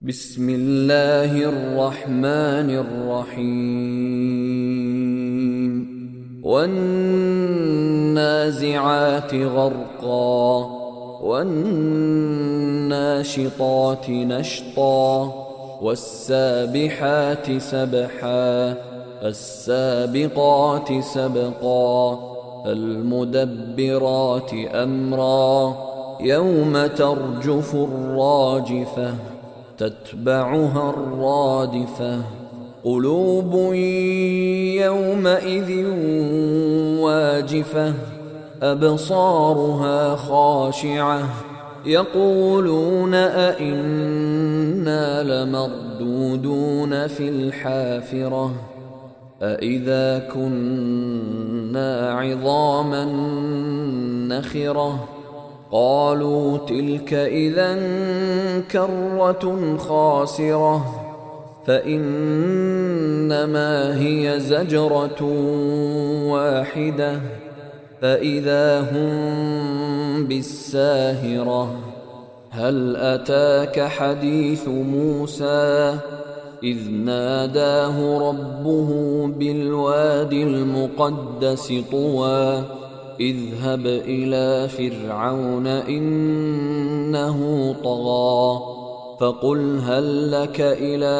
بسم الله الرحمن الرحيم والنازعات غرقا والناشطات نشطا والسابحات سبحا فالسابقات سبقا فالمدبرات أمرا يوم ترجف الراجفة تتبعها الرادفة قلوب يومئذ واجفة أبصارها خاشعة يقولون أئنا لمردودون في الحافرة أئذا كنا عظاما نخرة قالوا تلك إذا كرة خاسرة فإنما هي زجرة واحدة فإذا هم بالساهرة هل أتاك حديث موسى إذ ناداه ربه بالواد المقدس طوى اذهب إلى فرعون إنه طغى فقل هل لك إلى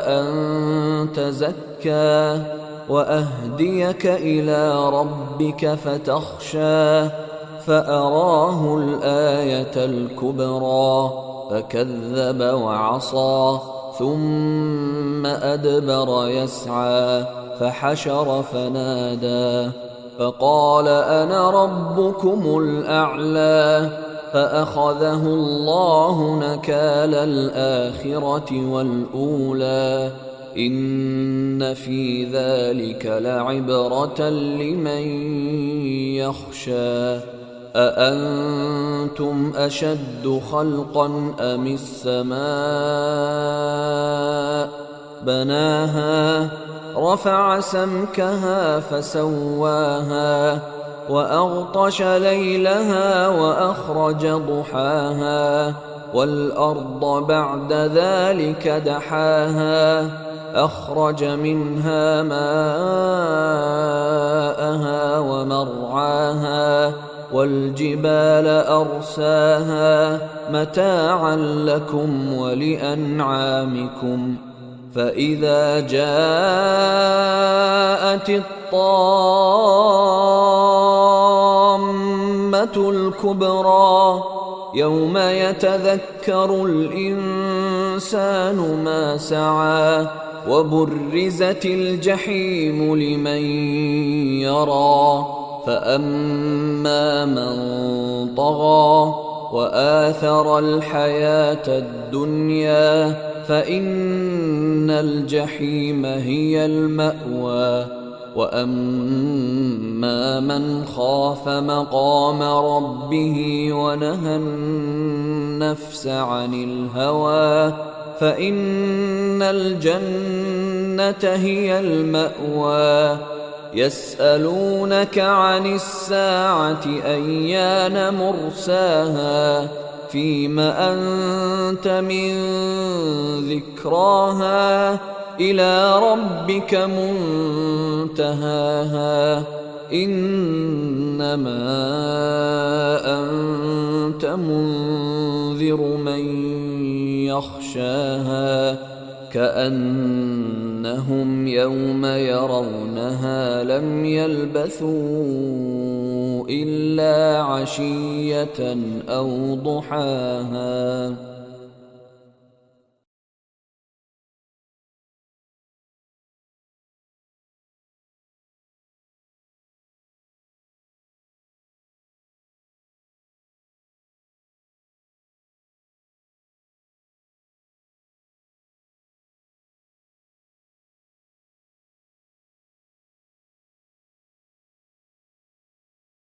أن تزكى وأهديك إلى ربك فتخشى فأراه الآية الكبرى فكذب وعصى ثم أدبر يسعى فحشر فنادى فقال أنا ربكم الأعلى فأخذه الله نكال الآخرة والأولى إن في ذلك لعبرة لمن يخشى أأنتم أشد خلقا أم السماء بناها رفع سمكها فسواها وأغطش ليلها وأخرج ضحاها والأرض بعد ذلك دحاها أخرج منها ماءها ومرعاها والجبال أرساها متاعا لكم ولأنعامكم فإذا جاءت الطامة الكبرى يوم يتذكر الإنسان ما سعى وبرزت الجحيم لمن يرى فأما من طغى وآثر الحياة الدنيا فإن الجحيم هي المأوى وأما من خاف مقام ربه ونهى النفس عن الهوى فإن الجنة هي المأوى يسألونك عن الساعة أيان مرساها فيم أنت من ذكراها إلى ربك منتهاها إنما أنت منذر من يخشاها كأنهم يوم يرونها لم يلبثوا إلا عشية أو ضحاها